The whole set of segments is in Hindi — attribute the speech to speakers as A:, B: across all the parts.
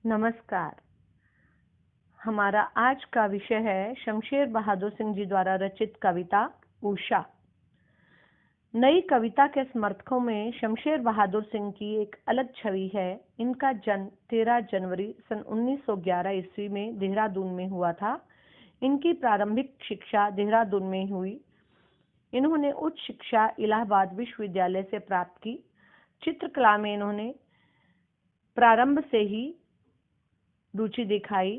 A: नमस्कार। हमारा आज का विषय है शमशेर बहादुर सिंह जी द्वारा रचित कविता उषा। नई कविता के समर्थकों में शमशेर बहादुर सिंह की एक अलग छवि है। इनका जन्म 13 जनवरी सन 1911 ईस्वी में देहरादून में हुआ था। इनकी प्रारंभिक शिक्षा देहरादून में हुई। इन्होंने उच्च शिक्षा इलाहाबाद विश्वविद्यालय से प्राप्त की। चित्रकला में इन्होंने प्रारंभ से ही रुचि दिखाई।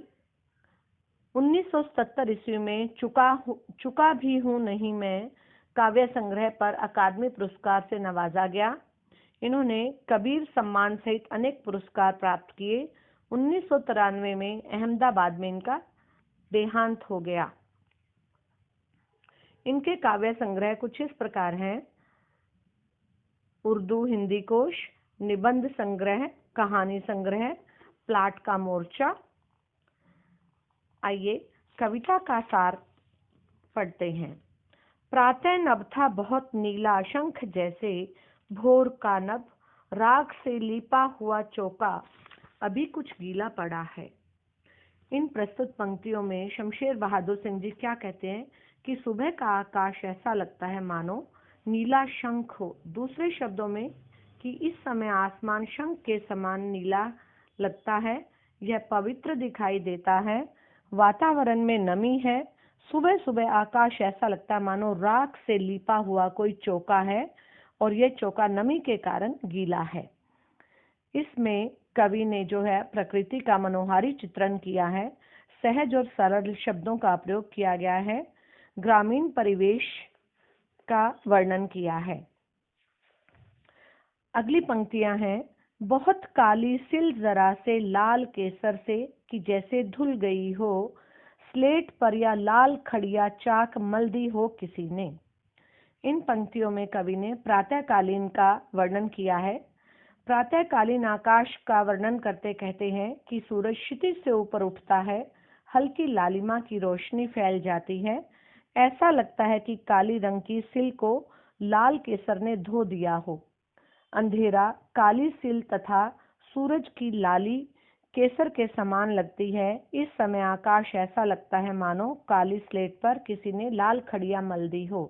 A: 1977 ईस्वी में चुका भी हूँ नहीं मैं काव्य संग्रह पर अकादमी पुरस्कार से नवाजा गया। इन्होंने कबीर सम्मान सहित अनेक पुरस्कार प्राप्त किए। 1993 में अहमदाबाद में इनका देहांत हो गया। इनके काव्य संग्रह कुछ इस प्रकार हैं: उर्दू हिंदी कोश, निबंध संग्रह, कहानी संग्रह, प्लाट का मोर्चा। आइए कविता का सार पढ़ते हैं। प्रातः नभ था बहुत नीला शंख जैसे, भोर का नभ राग से लीपा हुआ चौका अभी कुछ गीला पड़ा है। इन प्रस्तुत पंक्तियों में शमशेर बहादुर सिंह जी क्या कहते हैं कि सुबह का आकाश ऐसा लगता है मानो नीला शंख हो। दूसरे शब्दों में कि इस समय आसमान शंख के समान नीला लगता है। यह पवित्र दिखाई देता है। वातावरण में नमी है। सुबह सुबह आकाश ऐसा लगता है मानो राख से लिपा हुआ कोई चौका है और यह चौका नमी के कारण गीला है। इसमें कवि ने जो है प्रकृति का मनोहारी चित्रण किया है। सहज और सरल शब्दों का प्रयोग किया गया है। ग्रामीण परिवेश का वर्णन किया है। अगली पंक्तियां हैं: बहुत काली सिल जरा से लाल केसर से कि जैसे धुल गई हो, स्लेट पर या लाल खड़िया चाक मल दी हो किसी ने। इन पंक्तियों में कवि ने प्रातःकालीन का वर्णन किया है। प्रातःकालीन आकाश का वर्णन करते कहते हैं कि सूरज क्षितिज से ऊपर उठता है, हल्की लालिमा की रोशनी फैल जाती है। ऐसा लगता है कि काली रंग की सिल को लाल केसर ने धो दिया हो। अंधेरा, काली सिल तथा सूरज की लाली केसर के समान लगती है। इस समय आकाश ऐसा लगता है मानो काली स्लेट पर किसी ने लाल खड़िया मल दी हो।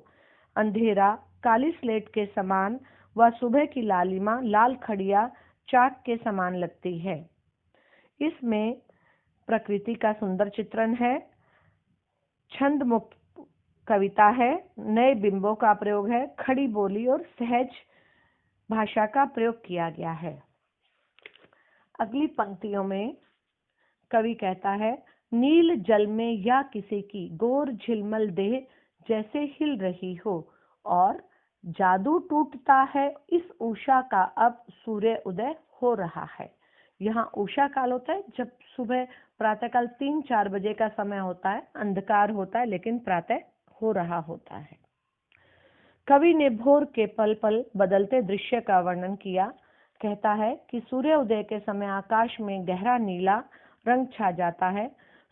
A: अंधेरा काली स्लेट के समान व सुबह की लालिमा लाल खड़िया चाक के समान लगती है। इसमें प्रकृति का सुंदर चित्रण है। छंद मुक्त कविता है। नए बिंबों का प्रयोग है। खड़ी बोली और सहज भाषा का प्रयोग किया गया है। अगली पंक्तियों में कवि कहता है: नील जल में या किसी की गोर झिलमल देह जैसे हिल रही हो और जादू टूटता है इस उषा का अब सूर्य उदय हो रहा है। यहाँ उषा काल होता है जब सुबह प्रातःकाल 3-4 बजे का समय होता है, अंधकार होता है लेकिन प्रातः हो रहा होता है। कवि ने भोर के पल पल बदलते दृश्य का वर्णन किया। कहता है कि सूर्य उदय के समय आकाश में गहरा नीला रंग छा जाता है।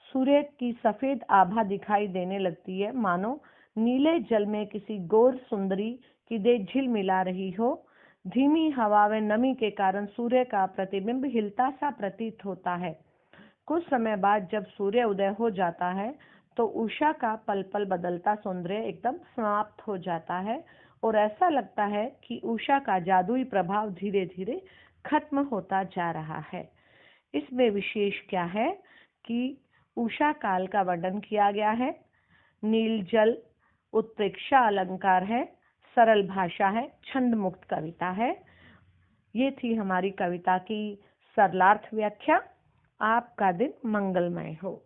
A: सूर्य की सफेद आभा दिखाई देने लगती है मानो नीले जल में किसी गोर सुंदरी की देह झिलमिला रही हो। धीमी हवा व नमी के कारण सूर्य का प्रतिबिंब हिलता सा प्रतीत होता है। कुछ समय बाद जब सूर्य उदय हो जाता है तो उषा का पल पल बदलता सौंदर्य एकदम समाप्त हो जाता है और ऐसा लगता है कि उषा का जादुई प्रभाव धीरे धीरे खत्म होता जा रहा है। इसमें विशेष क्या है कि उषा काल का वर्णन किया गया है। नील जल उत्प्रेक्षा अलंकार है। सरल भाषा है। छंद मुक्त कविता है। ये थी हमारी कविता की सरलार्थ व्याख्या। आपका दिन मंगलमय हो।